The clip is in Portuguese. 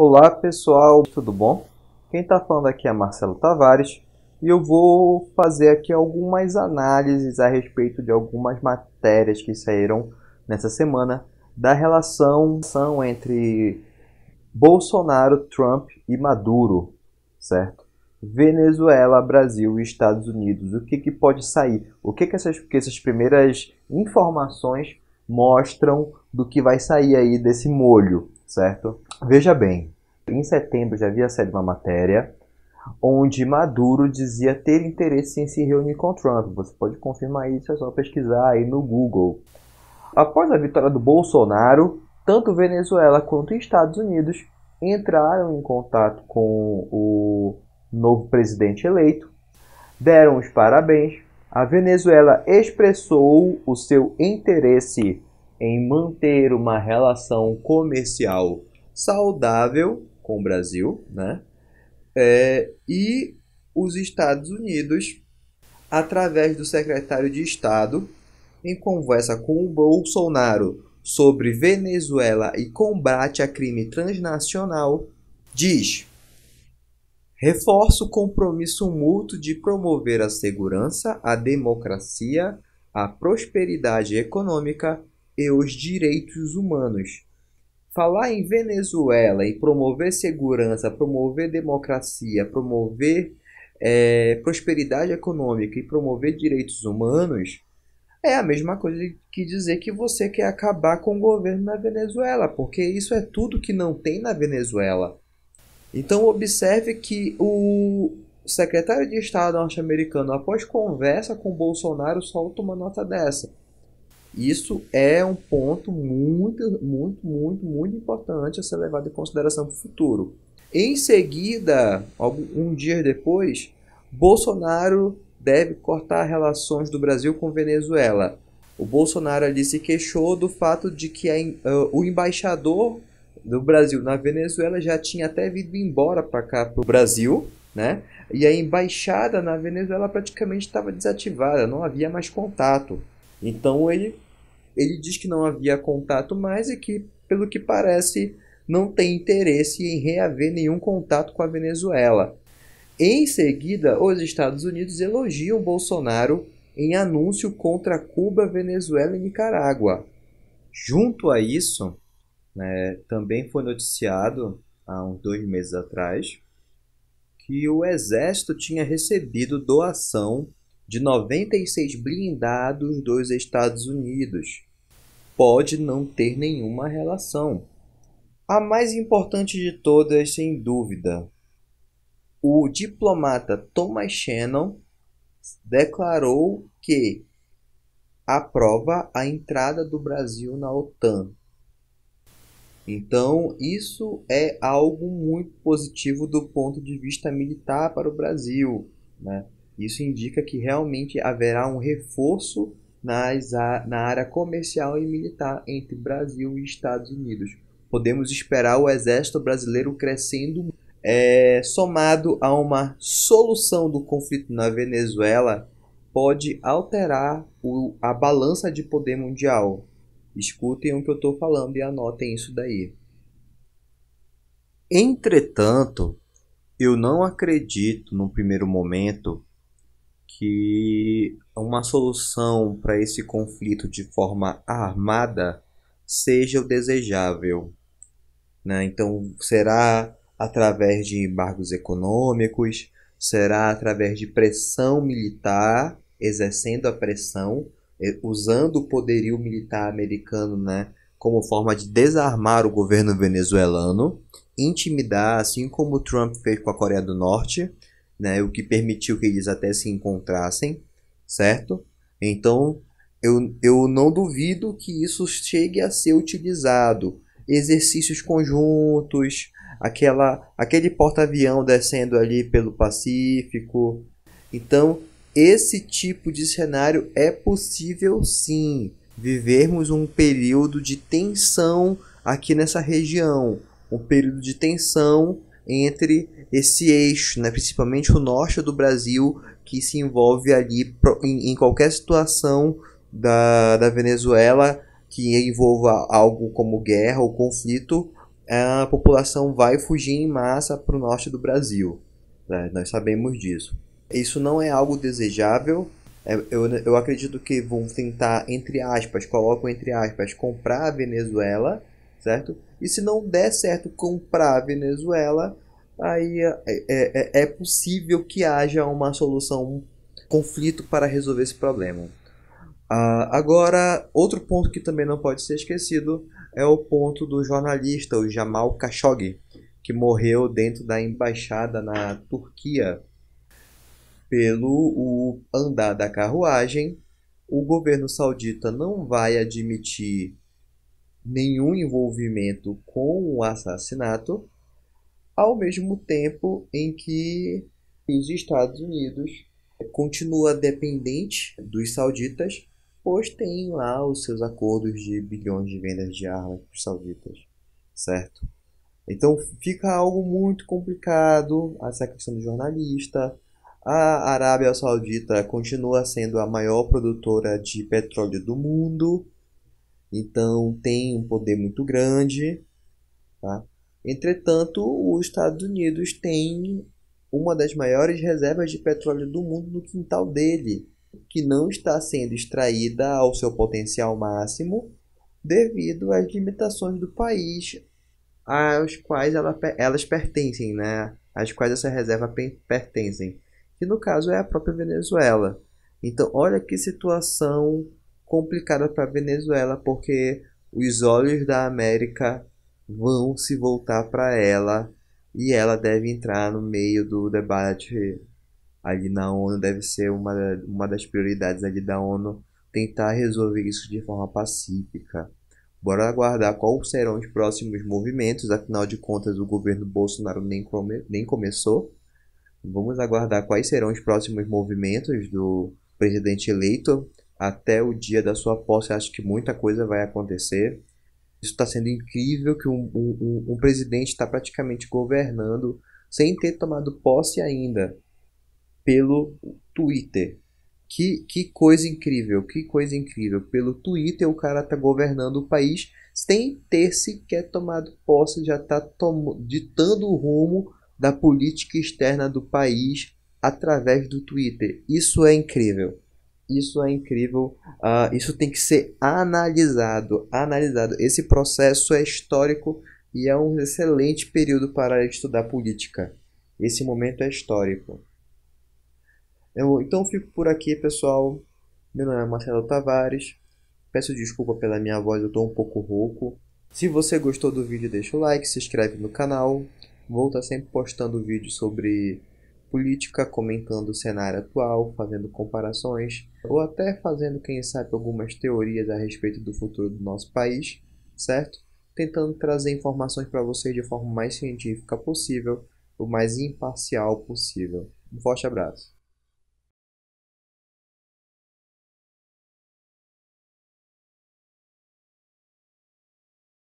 Olá pessoal, tudo bom? Quem está falando aqui é Marcelo Tavares e eu vou fazer aqui algumas análises a respeito de algumas matérias que saíram nessa semana da relação entre Bolsonaro, Trump e Maduro, certo? Venezuela, Brasil e Estados Unidos. O que pode sair? Que essas primeiras informações mostram do que vai sair aí desse molho, certo? Veja bem, em setembro já havia saído uma matéria onde Maduro dizia ter interesse em se reunir com Trump. Você pode confirmar isso, é só pesquisar aí no Google. Após a vitória do Bolsonaro, tanto Venezuela quanto Estados Unidos entraram em contato com o novo presidente eleito, deram os parabéns. A Venezuela expressou o seu interesse em manter uma relação comercial saudável com o Brasil, né? E os Estados Unidos, através do secretário de Estado, em conversa com o Bolsonaro sobre Venezuela e combate a crime transnacional, diz: reforça o compromisso mútuo de promover a segurança, a democracia, a prosperidade econômica e os direitos humanos. Falar em Venezuela e promover segurança, promover democracia, promover prosperidade econômica e promover direitos humanos é a mesma coisa que dizer que você quer acabar com o governo na Venezuela, porque isso é tudo que não tem na Venezuela. Então observe que o secretário de Estado norte-americano, após conversa com Bolsonaro, solta uma nota dessa. Isso é um ponto muito importante a ser levado em consideração para o futuro. Em seguida, um dia depois, Bolsonaro deve cortar relações do Brasil com Venezuela. O Bolsonaro ali se queixou do fato de que o embaixador do Brasil na Venezuela já tinha até vindo embora para cá, para o Brasil, né? E a embaixada na Venezuela praticamente estava desativada, não havia mais contato. Então ele diz que não havia contato mais e que, pelo que parece, não tem interesse em reaver nenhum contato com a Venezuela. Em seguida, os Estados Unidos elogiam Bolsonaro em anúncio contra Cuba, Venezuela e Nicarágua. Junto a isso, também foi noticiado há uns 2 meses atrás que o Exército tinha recebido doação de 96 blindados dos Estados Unidos. Pode não ter nenhuma relação. A mais importante de todas, sem dúvida, o diplomata Thomas Shannon declarou que aprova a entrada do Brasil na OTAN. Então, isso é algo muito positivo do ponto de vista militar para o Brasil, né? Isso indica que realmente haverá um reforço na área comercial e militar entre Brasil e Estados Unidos. Podemos esperar o exército brasileiro crescendo, somado a uma solução do conflito na Venezuela, pode alterar a balança de poder mundial. Escutem o que eu estou falando e anotem isso daí. Entretanto, eu não acredito, no primeiro momento, que uma solução para esse conflito de forma armada seja o desejável, né? Então, será através de embargos econômicos, será através de pressão militar, exercendo a pressão, usando o poderio militar americano, né, como forma de desarmar o governo venezuelano, intimidar, assim como o Trump fez com a Coreia do Norte, né, o que permitiu que eles até se encontrassem, certo? Então, eu não duvido que isso chegue a ser utilizado. Exercícios conjuntos, aquele porta-avião descendo ali pelo Pacífico. Então, esse tipo de cenário é possível sim, vivermos um período de tensão aqui nessa região, um período de tensão entre esse eixo, né, principalmente o norte do Brasil, que se envolve ali em qualquer situação da Venezuela que envolva algo como guerra ou conflito, a população vai fugir em massa para o norte do Brasil, né? Nós sabemos disso. Isso não é algo desejável. Eu acredito que vão tentar, entre aspas, colocam entre aspas, comprar a Venezuela, certo? E se não der certo comprar a Venezuela, aí é possível que haja uma solução, um conflito para resolver esse problema. Agora, outro ponto que também não pode ser esquecido é o ponto do jornalista, o Jamal Khashoggi, que morreu dentro da embaixada na Turquia. Pelo o andar da carruagem, o governo saudita não vai admitir nenhum envolvimento com o assassinato, ao mesmo tempo em que os Estados Unidos continua dependente dos sauditas, pois tem lá os seus acordos de bilhões de vendas de armas para os sauditas, certo? Então fica algo muito complicado essa questão do jornalista. A Arábia Saudita continua sendo a maior produtora de petróleo do mundo, então tem um poder muito grande, tá? Entretanto, os Estados Unidos tem uma das maiores reservas de petróleo do mundo no quintal dele, que não está sendo extraída ao seu potencial máximo devido às limitações do país às quais elas pertencem, né? Às quais essa reserva pertencem, que no caso é a própria Venezuela. Então, olha que situação complicada para a Venezuela, porque os olhos da América vão se voltar para ela e ela deve entrar no meio do debate ali na ONU, deve ser uma das prioridades ali da ONU tentar resolver isso de forma pacífica. Bora aguardar quais serão os próximos movimentos, afinal de contas o governo Bolsonaro nem começou. Vamos aguardar quais serão os próximos movimentos do presidente eleito até o dia da sua posse. Acho que muita coisa vai acontecer. Isso está sendo incrível que um presidente está praticamente governando sem ter tomado posse ainda pelo Twitter. Que coisa incrível, que coisa incrível. Pelo Twitter o cara tá governando o país sem ter sequer tomado posse, já tá ditando o rumo da política externa do país através do Twitter. Isso é incrível. Isso é incrível. Isso tem que ser analisado. Esse processo é histórico e é um excelente período para estudar política. Esse momento é histórico. Então fico por aqui, pessoal. Meu nome é Marcelo Tavares. Peço desculpa pela minha voz, eu estou um pouco rouco. Se você gostou do vídeo, deixa o like, se inscreve no canal. Vou estar sempre postando vídeos sobre política, comentando o cenário atual, fazendo comparações, ou até fazendo, quem sabe, algumas teorias a respeito do futuro do nosso país, certo? Tentando trazer informações para vocês de forma mais científica possível, o mais imparcial possível. Um forte abraço.